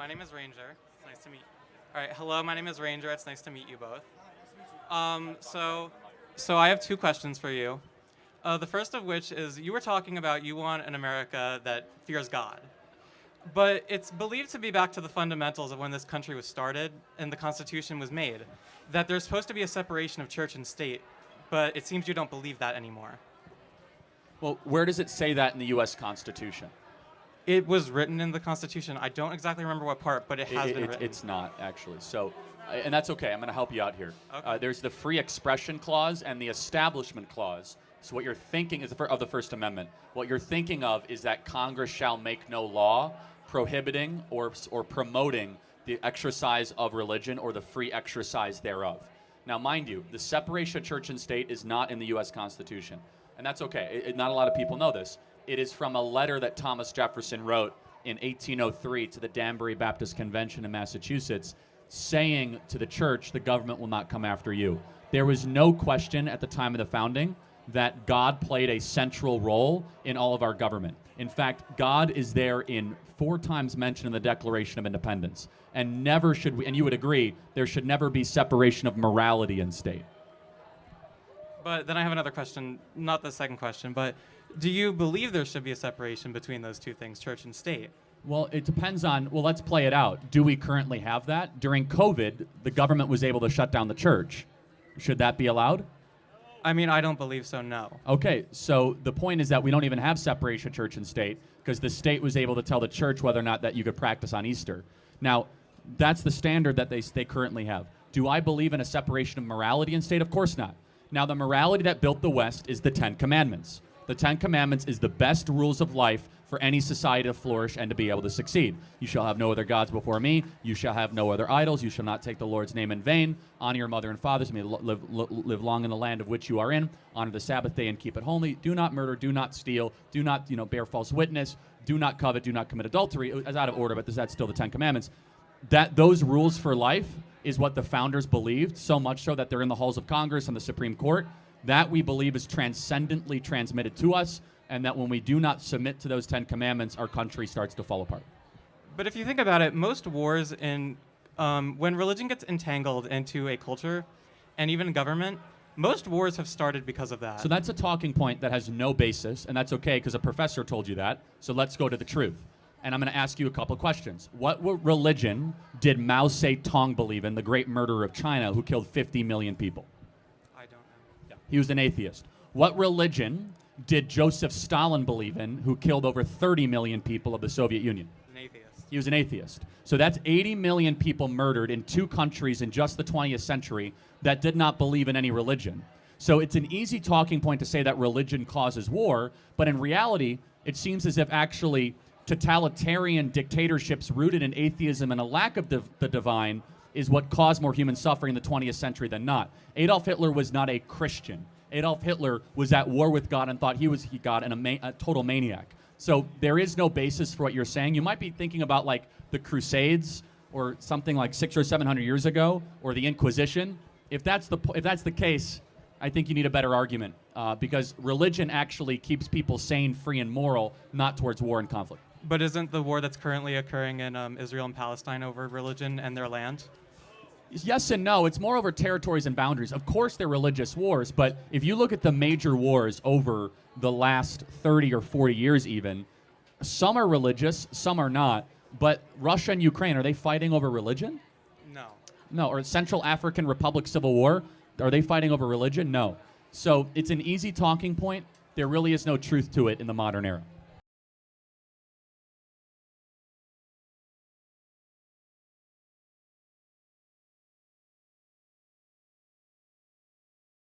my name is Ranger. It's nice to meet you. All right, hello, my name is Ranger. It's nice to meet you both. So I have two questions for you. The first of which is you were talking about you want an America that fears God. But it's believed to be back to the fundamentals of when this country was started and the Constitution was made, that there's supposed to be a separation of church and state, but it seems you don't believe that anymore. Well, where does it say that in the U.S. Constitution? It was written in the Constitution. I don't exactly remember what part, but it has been written. It's not, actually. So, and that's okay. I'm going to help you out here. Okay. There's the Free Expression Clause and the Establishment Clause. So what you're thinking is of the First Amendment. What you're thinking of is that Congress shall make no law prohibiting or promoting the exercise of religion or the free exercise thereof. Now, mind you, the separation of church and state is not in the U.S. Constitution. And that's okay. Not a lot of people know this. It is from a letter that Thomas Jefferson wrote in 1803 to the Danbury Baptist Convention in Massachusetts, saying to the church, the government will not come after you. There was no question at the time of the founding that God played a central role in all of our government. In fact, God is there in 4 times mentioned in the Declaration of Independence. And never should we, and you would agree, there should never be separation of morality in state. But then I have another question, not the second question, but do you believe there should be a separation between those two things, church and state? Well, it depends on, well, let's play it out. Do we currently have that? During COVID, the government was able to shut down the church. Should that be allowed? I mean, I don't believe so, no. Okay, so the point is that we don't even have separation of church and state because the state was able to tell the church whether or not that you could practice on Easter. Now, that's the standard that they currently have. Do I believe in a separation of morality and state? Of course not. Now, the morality that built the West is the 10 Commandments. The 10 Commandments is the best rules of life for any society to flourish and to be able to succeed. You shall have no other gods before me. You shall have no other idols. You shall not take the Lord's name in vain. Honor your mother and fathers. You may live long in the land of which you are in. Honor the Sabbath day and keep it holy. Do not murder. Do not steal. Do not bear false witness. Do not covet. Do not commit adultery. It's out of order, but that's still the 10 Commandments. Those rules for life is what the founders believed, so much so that they're in the halls of Congress and the Supreme Court. That we believe is transcendently transmitted to us, and that when we do not submit to those 10 Commandments, our country starts to fall apart. But if you think about it, most wars when religion gets entangled into a culture and even government, most wars have started because of that. So that's a talking point that has no basis, and that's okay because a professor told you that. So let's go to the truth. And I'm going to ask you a couple of questions. What religion did Mao Zedong believe in, the great murderer of China who killed 50 million people? I don't know. Yeah. He was an atheist. What religion did Joseph Stalin believe in, who killed over 30 million people of the Soviet Union? An atheist. He was an atheist. So that's 80 million people murdered in 2 countries in just the 20th century that did not believe in any religion. So it's an easy talking point to say that religion causes war, but in reality, it seems as if actually totalitarian dictatorships rooted in atheism and a lack of the divine is what caused more human suffering in the 20th century than not. Adolf Hitler was not a Christian. Adolf Hitler was at war with God and thought he was God and a total maniac. So there is no basis for what you're saying. You might be thinking about like the Crusades or something like 600 or 700 years ago, or the Inquisition. If that's the case, I think you need a better argument because religion actually keeps people sane, free, and moral, not towards war and conflict. But isn't the war that's currently occurring in Israel and Palestine over religion and their land? Yes and no. It's more over territories and boundaries. Of course, they're religious wars, but if you look at the major wars over the last 30 or 40 years even, some are religious, some are not. But Russia and Ukraine, are they fighting over religion? No. No. Or Central African Republic Civil War, are they fighting over religion? No. So it's an easy talking point. There really is no truth to it in the modern era.